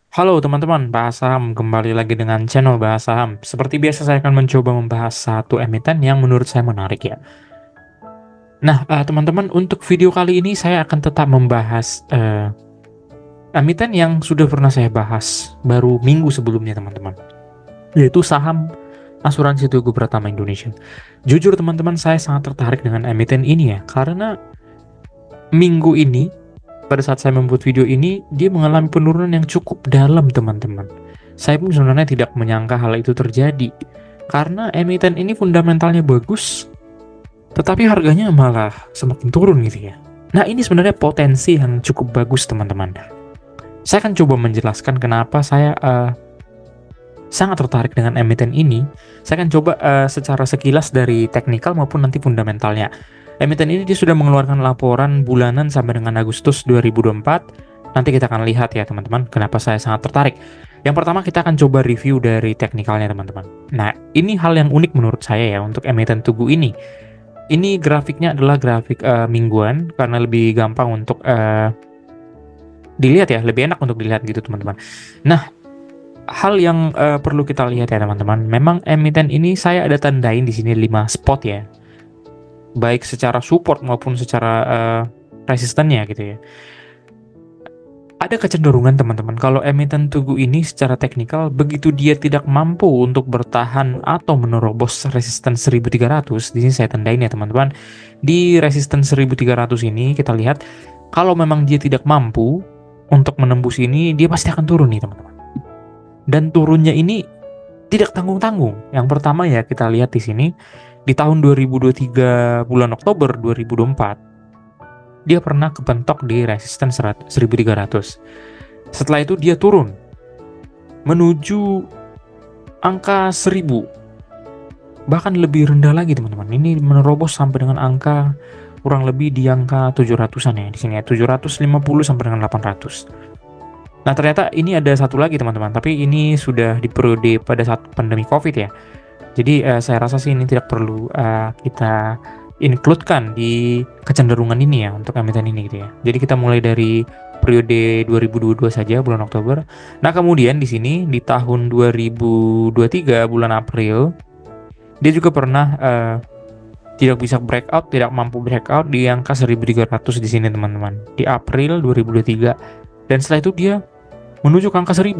Halo teman-teman, bahas saham kembali lagi dengan channel bahas saham. Seperti biasa saya akan mencoba membahas satu emiten yang menurut saya menarik ya. Nah, teman-teman, untuk video kali ini saya akan tetap membahas emiten yang sudah pernah saya bahas baru minggu sebelumnya teman-teman, yaitu saham asuransi Tugu Pratama Indonesia. Jujur teman-teman, saya sangat tertarik dengan emiten ini ya, karena minggu ini pada saat saya membuat video ini dia mengalami penurunan yang cukup dalam teman-teman. Saya pun sebenarnya tidak menyangka hal itu terjadi karena emiten ini fundamentalnya bagus tetapi harganya malah semakin turun gitu ya. Nah, ini sebenarnya potensi yang cukup bagus teman-teman. Saya akan coba menjelaskan kenapa saya sangat tertarik dengan emiten ini. Saya akan coba secara sekilas dari teknikal maupun nanti fundamentalnya. Emiten ini dia sudah mengeluarkan laporan bulanan sampai dengan Agustus 2024. Nanti kita akan lihat ya teman-teman, kenapa saya sangat tertarik. Yang pertama kita akan coba review dari teknikalnya teman-teman. Nah, ini hal yang unik menurut saya ya untuk emiten Tugu ini. Ini grafiknya adalah grafik mingguan karena lebih gampang untuk dilihat ya, lebih enak untuk dilihat gitu teman-teman. Nah, hal yang perlu kita lihat ya teman-teman, memang emiten ini saya ada tandain di sini 5 spot ya, baik secara support maupun secara resistennya gitu ya. Ada kecenderungan teman-teman kalau emiten Tugu ini secara teknikal begitu dia tidak mampu untuk bertahan atau menerobos resisten 1300, di sini saya tandain ya teman-teman. Di resisten 1300 ini kita lihat kalau memang dia tidak mampu untuk menembus ini, dia pasti akan turun nih teman-teman. Dan turunnya ini tidak tanggung-tanggung. Yang pertama ya kita lihat di sini di tahun 2023 bulan Oktober 2024 dia pernah kepentok di resisten 1300. Setelah itu dia turun menuju angka 1000. Bahkan lebih rendah lagi teman-teman. Ini menerobos sampai dengan angka kurang lebih di angka 700-an ya di sini ya, 750 sampai dengan 800. Nah, ternyata ini ada satu lagi teman-teman, tapi ini sudah di periode pada saat pandemi Covid ya. Jadi saya rasa sih ini tidak perlu kita include-kan di kecenderungan ini ya untuk emiten ini gitu ya. Jadi kita mulai dari periode 2022 saja bulan Oktober. Nah, kemudian di sini di tahun 2023 bulan April dia juga pernah tidak bisa breakout, tidak mampu breakout di angka 1300 di sini teman-teman. Di April 2023 dan setelah itu dia menuju ke angka 1000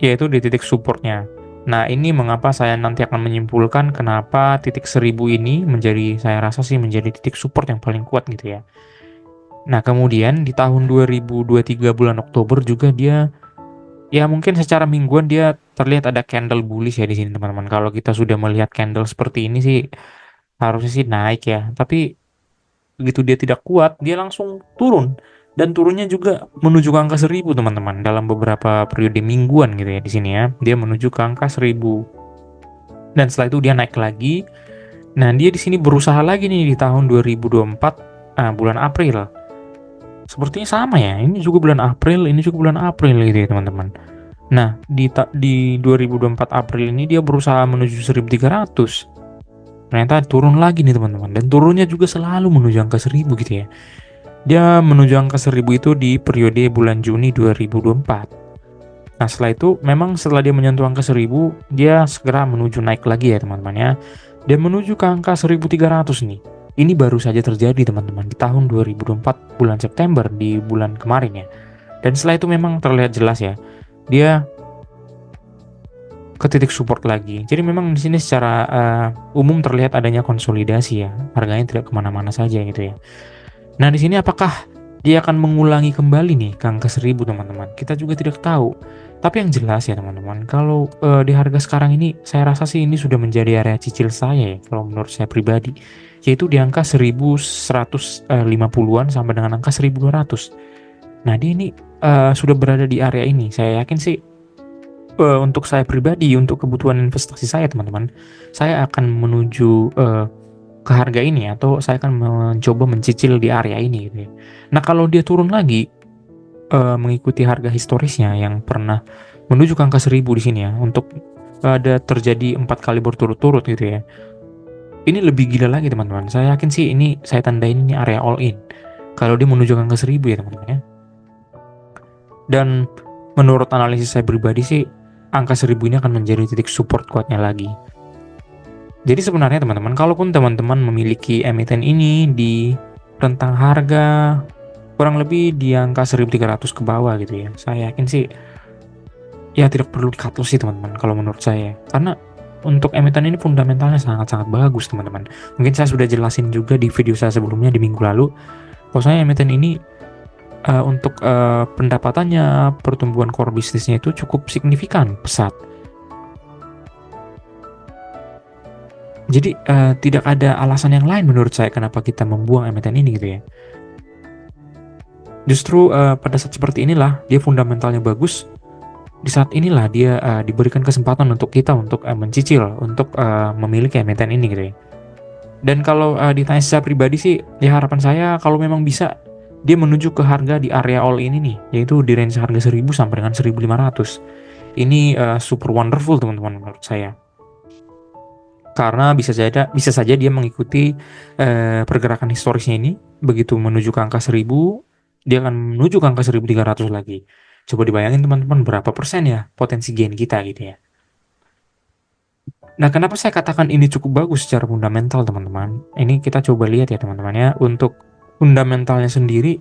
yaitu di titik supportnya. Nah, ini mengapa saya nanti akan menyimpulkan kenapa titik 1000 ini menjadi, saya rasa sih menjadi titik support yang paling kuat gitu ya. Nah, kemudian di tahun 2023 bulan Oktober juga dia ya mungkin secara mingguan dia terlihat ada candle bullish ya di sini teman-teman. Kalau kita sudah melihat candle seperti ini sih harusnya sih naik ya. Tapi begitu dia tidak kuat, dia langsung turun. Dan turunnya juga menuju ke angka 1000 teman-teman dalam beberapa periode mingguan gitu ya di sini ya. Dia menuju ke angka 1000. Dan setelah itu dia naik lagi. Nah, dia di sini berusaha lagi nih di tahun 2024 bulan April. Sepertinya sama ya. Ini juga bulan April, ini juga bulan April gitu ya, teman-teman. Nah, di 2024 April ini dia berusaha menuju 1300. Ternyata turun lagi nih, teman-teman. Dan turunnya juga selalu menuju angka 1000 gitu ya. Dia menuju angka 1000 itu di periode bulan Juni 2024. Nah, setelah itu memang setelah dia menyentuh angka 1000, dia segera menuju naik lagi ya teman-teman ya. Dia menuju ke angka 1300 nih. Ini baru saja terjadi teman-teman di tahun 2024 bulan September, di bulan kemarin ya. Dan setelah itu memang terlihat jelas ya, dia ke titik support lagi. Jadi memang di sini secara umum terlihat adanya konsolidasi ya. Harganya tidak kemana-mana saja gitu ya. Nah, di sini apakah dia akan mengulangi kembali nih ke angka 1000 teman-teman? Kita juga tidak tahu. Tapi yang jelas ya teman-teman, kalau di harga sekarang ini saya rasa sih ini sudah menjadi area cicil saya ya, kalau menurut saya pribadi. Yaitu di angka 1150-an sampai dengan angka 1200. Nah, dia ini sudah berada di area ini. Saya yakin sih untuk saya pribadi, untuk kebutuhan investasi saya teman-teman, saya akan menuju ke harga ini atau saya akan mencoba mencicil di area ini gitu ya. Nah, kalau dia turun lagi mengikuti harga historisnya yang pernah menuju ke angka 1000 di sini ya, untuk ada terjadi 4 kali berturut-turut gitu ya. Ini lebih gila lagi teman-teman. Saya yakin sih ini saya tandain ini area all in. Kalau dia menuju ke angka 1000 ya teman-teman ya. Dan menurut analisis saya pribadi sih, angka 1000 ini akan menjadi titik support kuatnya lagi. Jadi sebenarnya teman-teman, kalaupun teman-teman memiliki emiten ini di rentang harga kurang lebih di angka 1300 ke bawah gitu ya, saya yakin sih ya tidak perlu di cut loss sih teman-teman kalau menurut saya. Karena untuk emiten ini fundamentalnya sangat-sangat bagus teman-teman. Mungkin saya sudah jelasin juga di video saya sebelumnya di minggu lalu, bahwasanya emiten ini untuk pendapatannya, pertumbuhan core bisnisnya itu cukup signifikan, pesat. Jadi tidak ada alasan yang lain menurut saya kenapa kita membuang emiten ini gitu ya. Justru pada saat seperti inilah dia fundamentalnya bagus. Di saat inilah dia diberikan kesempatan untuk kita untuk mencicil, untuk memiliki emiten ini gitu ya. Dan kalau ditanya secara pribadi sih, ya harapan saya kalau memang bisa dia menuju ke harga di area all ini nih, yaitu di range harga 1000 sampai dengan 1500. Ini super wonderful teman-teman menurut saya. Karena bisa saja dia mengikuti pergerakan historisnya ini, begitu menuju ke angka 1000, dia akan menuju ke angka 1300 lagi. Coba dibayangin teman-teman berapa persen ya potensi gain kita gitu ya. Nah, kenapa saya katakan ini cukup bagus secara fundamental teman-teman? Ini kita coba lihat ya teman-teman ya. Untuk fundamentalnya sendiri,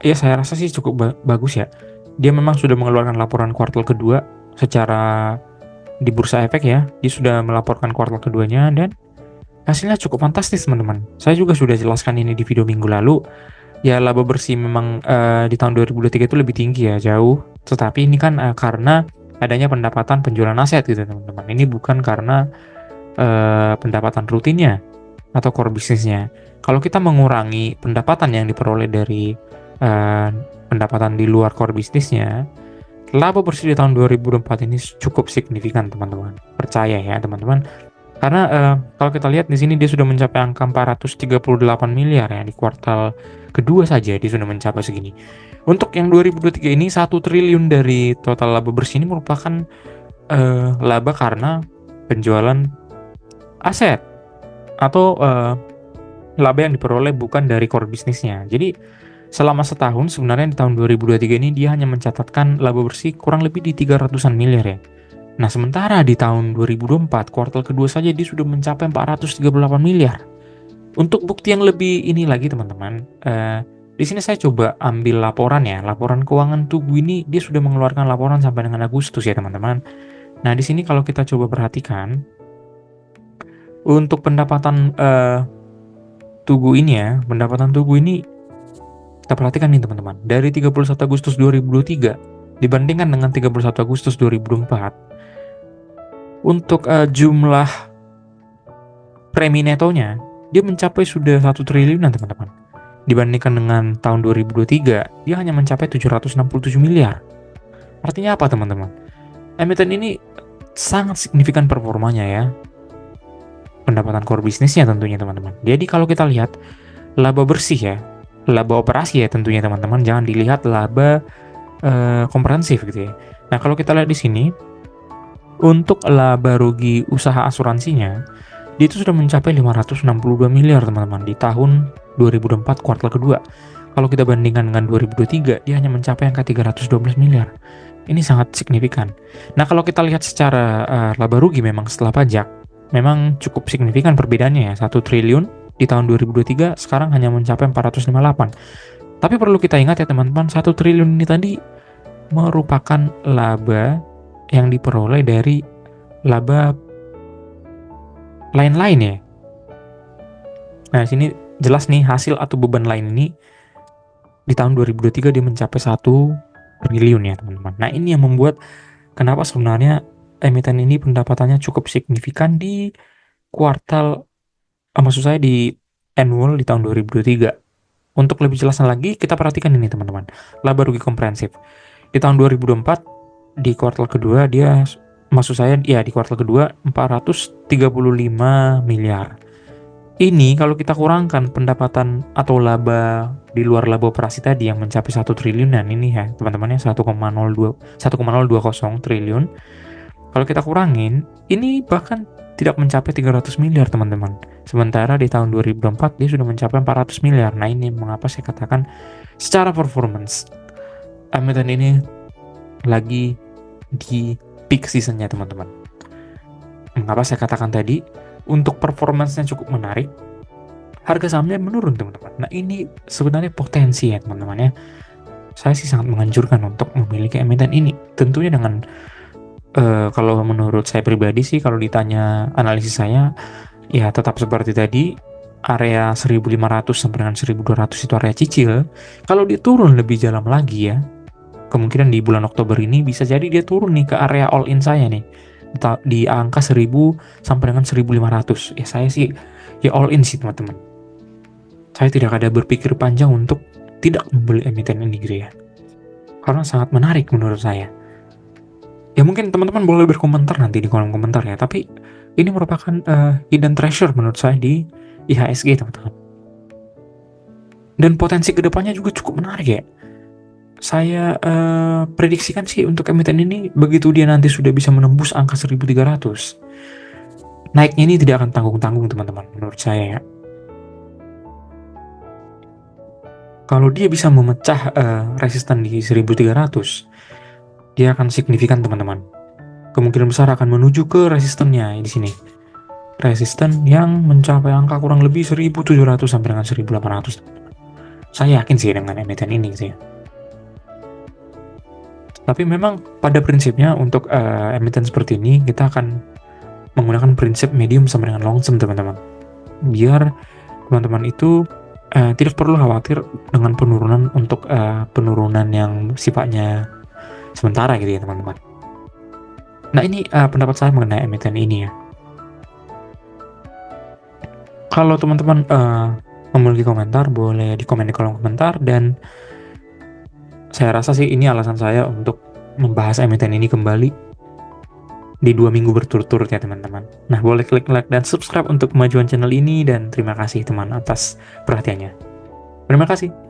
ya saya rasa sih cukup bagus ya. Dia memang sudah mengeluarkan laporan kuartal kedua secara di bursa efek ya, dia sudah melaporkan kuartal keduanya dan hasilnya cukup fantastis teman-teman. Saya juga sudah jelaskan ini di video minggu lalu. Ya laba bersih memang di tahun 2023 itu lebih tinggi ya, jauh. Tetapi ini kan karena adanya pendapatan penjualan aset gitu teman-teman. Ini bukan karena pendapatan rutinnya atau core bisnisnya. Kalau kita mengurangi pendapatan yang diperoleh dari pendapatan di luar core bisnisnya, laba bersih di tahun 2024 ini cukup signifikan teman-teman. Percaya ya teman-teman. Karena kalau kita lihat di sini dia sudah mencapai angka 438 miliar ya, di kuartal kedua saja dia sudah mencapai segini. Untuk yang 2023 ini 1 triliun dari total laba bersih ini merupakan laba karena penjualan aset atau laba yang diperoleh bukan dari core bisnisnya. Jadi selama setahun sebenarnya di tahun 2023 ini dia hanya mencatatkan laba bersih kurang lebih di 300-an miliar ya. Nah, sementara di tahun 2024 kuartal kedua saja dia sudah mencapai 438 miliar. Untuk bukti yang lebih ini lagi teman-teman, di sini saya coba ambil laporan ya, laporan keuangan Tugu ini dia sudah mengeluarkan laporan sampai dengan Agustus ya teman-teman. Nah, di sini kalau kita coba perhatikan untuk pendapatan Tugu ini ya, pendapatan Tugu ini kita perhatikan nih teman-teman, dari 31 Agustus 2023 dibandingkan dengan 31 Agustus 2024, untuk jumlah premi netonya dia mencapai sudah 1 triliunan teman-teman. Dibandingkan dengan tahun 2023, dia hanya mencapai 767 miliar. Artinya apa teman-teman? Emiten ini sangat signifikan performanya ya. Pendapatan core bisnisnya tentunya teman-teman. Jadi kalau kita lihat laba bersih ya, laba operasi ya tentunya teman-teman, jangan dilihat laba komprehensif gitu ya. Nah, kalau kita lihat di sini untuk laba rugi usaha asuransinya dia itu sudah mencapai 562 miliar teman-teman di tahun 2024 kuartal kedua. Kalau kita bandingkan dengan 2023 dia hanya mencapai angka 312 miliar. Ini sangat signifikan. Nah, kalau kita lihat secara laba rugi memang setelah pajak memang cukup signifikan perbedaannya ya. 1 triliun di tahun 2023 sekarang hanya mencapai 458. Tapi perlu kita ingat ya teman-teman, 1 triliun ini tadi merupakan laba yang diperoleh dari laba lain-lain ya. Nah, sini jelas nih hasil atau beban lain ini di tahun 2023 dia mencapai 1 triliun ya teman-teman. Nah, ini yang membuat kenapa sebenarnya emiten ini pendapatannya cukup signifikan di kuartal maksud saya di annual di tahun 2023. Untuk lebih jelasnya lagi, kita perhatikan ini teman-teman. Laba rugi komprehensif. Di tahun 2024, di kuartal kedua, dia, maksud saya, ya di kuartal kedua, 435 miliar. Ini kalau kita kurangkan pendapatan atau laba di luar laba operasi tadi yang mencapai 1 triliunan ini ya, teman-teman ya, 1,020 triliun. Kalau kita kurangin, ini bahkan tidak mencapai 300 miliar teman-teman. Sementara di tahun 2024 dia sudah mencapai 400 miliar. Nah, ini mengapa saya katakan secara performance emiten ini lagi di peak seasonnya teman-teman. Mengapa saya katakan tadi, untuk performance-nya cukup menarik, harga sahamnya menurun teman-teman. Nah ini sebenarnya potensi ya teman-teman ya. Saya sih sangat menganjurkan untuk memiliki emiten ini. Tentunya dengan kalau menurut saya pribadi sih, kalau ditanya analisis saya, ya tetap seperti tadi, area 1500 sampai dengan 1200 itu area cicil. Kalau dia turun lebih dalam lagi ya, kemungkinan di bulan Oktober ini bisa jadi dia turun nih ke area all in saya nih, di angka 1000 sampai dengan 1500. Ya saya sih ya all in sih teman-teman. Saya tidak ada berpikir panjang untuk tidak membeli emiten ini gitu ya, karena sangat menarik menurut saya. Ya mungkin teman-teman boleh berkomentar nanti di kolom komentar ya, tapi ini merupakan hidden treasure menurut saya di IHSG teman-teman. Dan potensi kedepannya juga cukup menarik ya. Saya prediksikan sih untuk emiten ini, begitu dia nanti sudah bisa menembus angka 1300, naiknya ini tidak akan tanggung-tanggung teman-teman menurut saya ya. Kalau dia bisa memecah resisten di 1300, dia akan signifikan teman-teman. Kemungkinan besar akan menuju ke resistennya di sini. Resisten yang mencapai angka kurang lebih 1700 sampai dengan 1800. Saya yakin sih dengan emiten ini gitu ya. Tapi memang pada prinsipnya untuk emiten seperti ini kita akan menggunakan prinsip medium sampai dengan long term teman-teman. Biar teman-teman itu tidak perlu khawatir dengan penurunan untuk penurunan yang sifatnya sementara gitu ya teman-teman. Nah ini pendapat saya mengenai emiten ini ya. Kalau teman-teman memiliki komentar, boleh di komen di kolom komentar, dan saya rasa sih ini alasan saya untuk membahas emiten ini kembali di 2 minggu berturut-turut ya teman-teman. Nah boleh klik like dan subscribe untuk kemajuan channel ini, dan terima kasih teman atas perhatiannya. Terima kasih.